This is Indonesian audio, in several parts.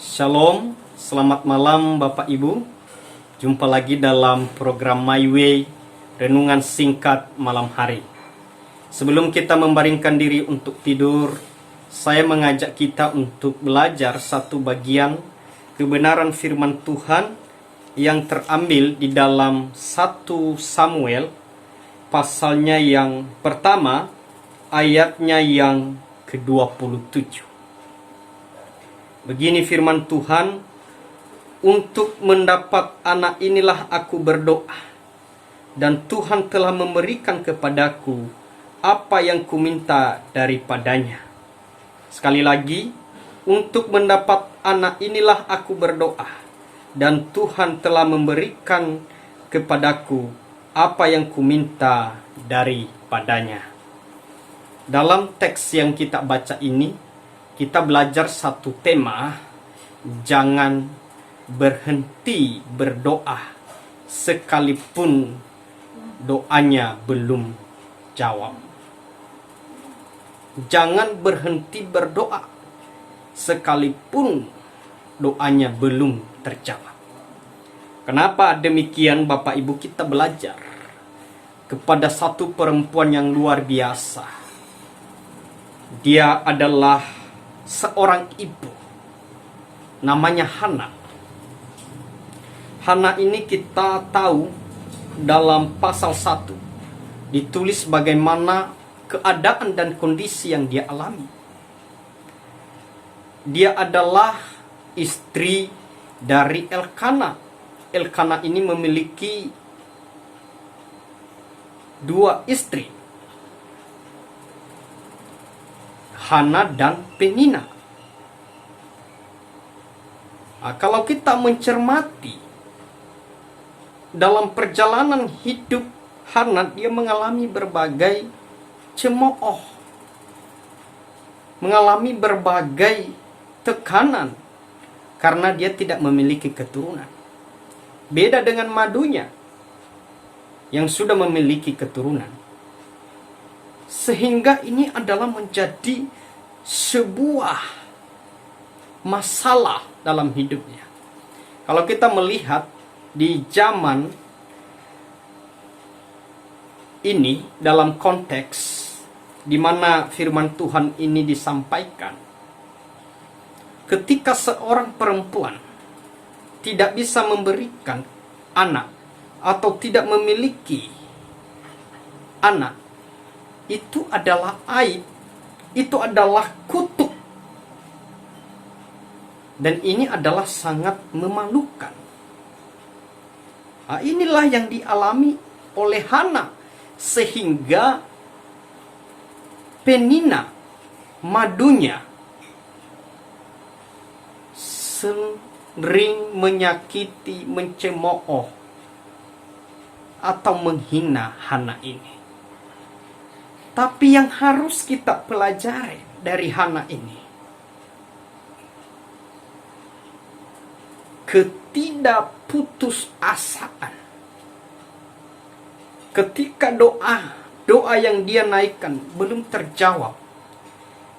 Shalom, selamat malam Bapak Ibu. Jumpa lagi dalam program My Way, renungan singkat malam hari. Sebelum kita membaringkan diri untuk tidur, saya mengajak kita untuk belajar satu bagian kebenaran firman Tuhan yang terambil di dalam 1 Samuel, pasalnya yang pertama, ayatnya yang ke-27. Begini firman Tuhan, untuk mendapat anak inilah aku berdoa, dan Tuhan telah memberikan kepadaku apa yang kuminta daripadanya. Sekali lagi, untuk mendapat anak inilah aku berdoa, dan Tuhan telah memberikan kepadaku apa yang kuminta daripadanya. Dalam teks yang kita baca ini, kita belajar satu tema, jangan berhenti berdoa sekalipun doanya belum jawab. Jangan berhenti berdoa sekalipun doanya belum terjawab. Kenapa demikian Bapak Ibu? Kita belajar kepada satu perempuan yang luar biasa. Dia adalah seorang ibu, namanya Hana. Hana ini kita tahu dalam pasal 1 ditulis bagaimana keadaan dan kondisi yang dia alami. Dia adalah istri dari Elkana. Elkana ini memiliki 2 istri, Hana dan Penina. Kalau kita mencermati dalam perjalanan hidup Hana, dia mengalami berbagai cemooh, mengalami berbagai tekanan karena dia tidak memiliki keturunan. Beda dengan madunya yang sudah memiliki keturunan. Sehingga ini adalah menjadi sebuah masalah dalam hidupnya. Kalau kita melihat di zaman ini dalam konteks di mana firman Tuhan ini disampaikan, ketika seorang perempuan tidak bisa memberikan anak atau tidak memiliki anak, itu adalah aib, itu adalah kutuk. Dan ini adalah sangat memalukan. Inilah yang dialami oleh Hana, sehingga Penina, madunya, sering menyakiti, mencemooh, atau menghina Hana ini. Tapi yang harus kita pelajari dari Hana ini, ketidakputusasaan. Ketika doa yang dia naikkan belum terjawab,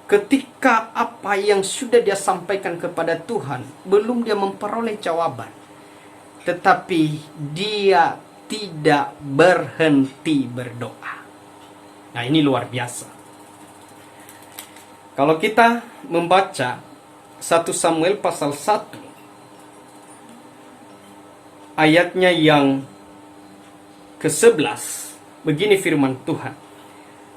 ketika apa yang sudah dia sampaikan kepada Tuhan belum dia memperoleh jawaban, tetapi dia tidak berhenti berdoa. Nah, ini luar biasa. Kalau kita membaca 1 Samuel pasal 1 ayatnya yang ke-11, begini firman Tuhan.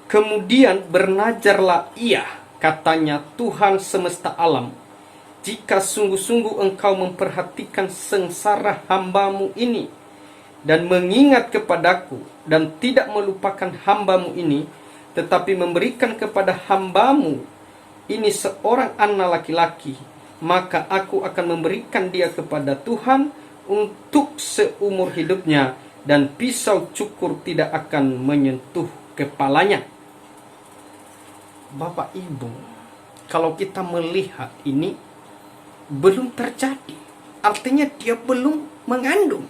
Kemudian bernajarlah ia, katanya Tuhan semesta alam, jika sungguh-sungguh engkau memperhatikan sengsara hambamu ini, dan mengingat kepadaku, dan tidak melupakan hambamu ini, tetapi memberikan kepada hambamu ini seorang anak laki-laki, maka aku akan memberikan dia kepada Tuhan untuk seumur hidupnya, dan pisau cukur tidak akan menyentuh kepalanya. Bapak Ibu, kalau kita melihat ini belum terjadi, artinya dia belum mengandung,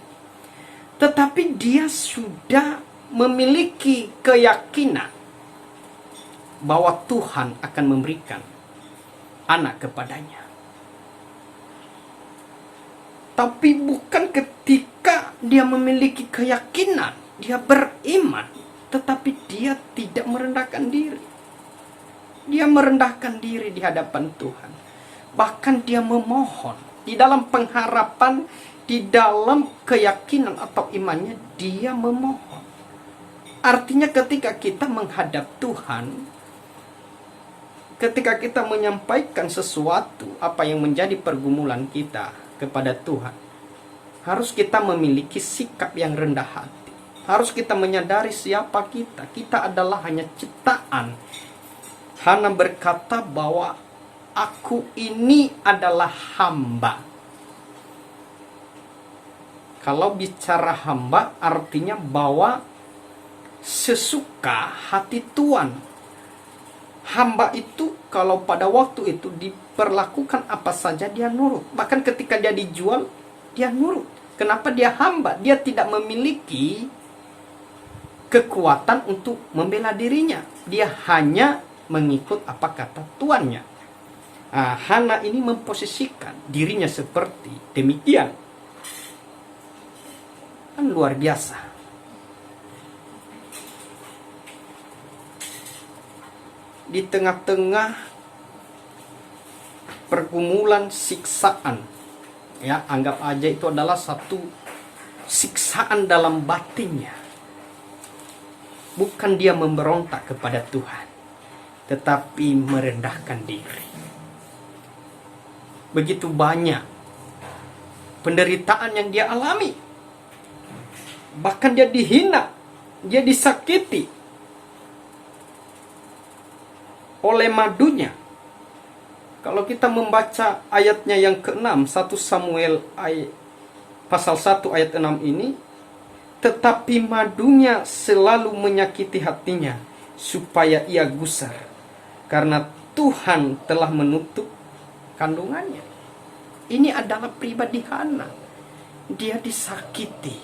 tetapi dia sudah memiliki keyakinan bahwa Tuhan akan memberikan anak kepadanya. Tapi bukan ketika dia memiliki keyakinan, dia beriman, tetapi dia tidak merendahkan diri. Dia merendahkan diri di hadapan Tuhan. Bahkan dia memohon di dalam pengharapan, di dalam keyakinan atau imannya, dia memohon. Artinya ketika kita menghadap Tuhan, ketika kita menyampaikan sesuatu, apa yang menjadi pergumulan kita kepada Tuhan, harus kita memiliki sikap yang rendah hati. Harus kita menyadari siapa kita. Kita adalah hanya ciptaan. Hana berkata bahwa aku ini adalah hamba. Kalau bicara hamba, artinya bahwa sesuka hati Tuhan. Hamba itu kalau pada waktu itu diperlakukan apa saja dia nurut. Bahkan ketika dia dijual, dia nurut. Kenapa dia hamba? Dia tidak memiliki kekuatan untuk membela dirinya. Dia hanya mengikut apa kata tuannya. Hana ini memposisikan dirinya seperti demikian. Kan luar biasa. Di tengah-tengah pergumulan siksaan, ya, anggap aja itu adalah satu siksaan dalam batinnya. Bukan dia memberontak kepada Tuhan, tetapi merendahkan diri. Begitu banyak penderitaan yang dia alami. Bahkan dia dihina, dia disakiti oleh madunya. Kalau kita membaca ayatnya yang ke-6, 1 Samuel pasal 1 ayat 6 ini, tetapi madunya selalu menyakiti hatinya, supaya ia gusar, karena Tuhan telah menutup kandungannya. Ini adalah pribadi Hana. Dia disakiti,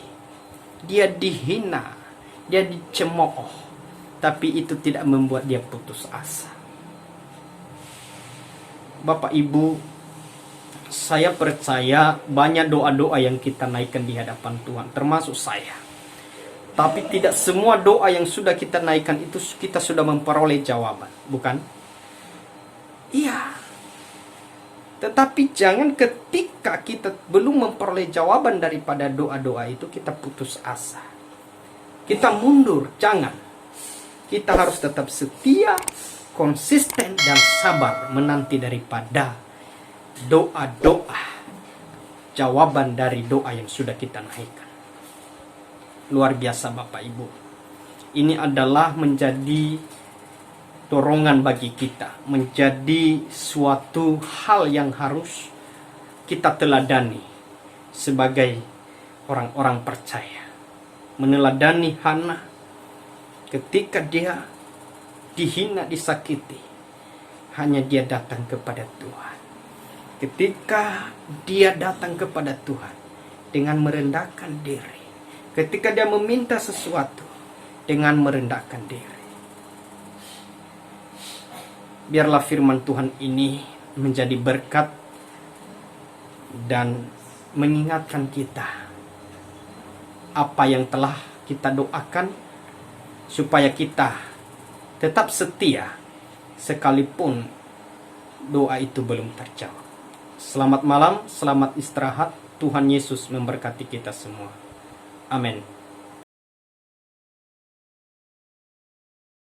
dia dihina, dia dicemooh, tapi itu tidak membuat dia putus asa. Bapak Ibu, saya percaya banyak doa-doa yang kita naikkan di hadapan Tuhan, termasuk saya. Tapi tidak semua doa yang sudah kita naikkan itu kita sudah memperoleh jawaban, bukan? Iya. Tetapi jangan ketika kita belum memperoleh jawaban daripada doa-doa itu kita putus asa. Kita mundur, jangan. Kita harus tetap setia, konsisten, dan sabar menanti daripada doa-doa, jawaban dari doa yang sudah kita naikkan. Luar biasa Bapak Ibu. Ini adalah menjadi dorongan bagi kita, menjadi suatu hal yang harus kita teladani sebagai orang-orang percaya. Meneladani Hana ketika dia dihina, disakiti, hanya dia datang kepada Tuhan. Ketika dia datang kepada Tuhan dengan merendahkan diri, ketika dia meminta sesuatu dengan merendahkan diri. Biarlah firman Tuhan ini menjadi berkat dan mengingatkan kita apa yang telah kita doakan, supaya kita tetap setia sekalipun doa itu belum terjawab. Selamat malam, selamat istirahat. Tuhan Yesus memberkati kita semua. Amin.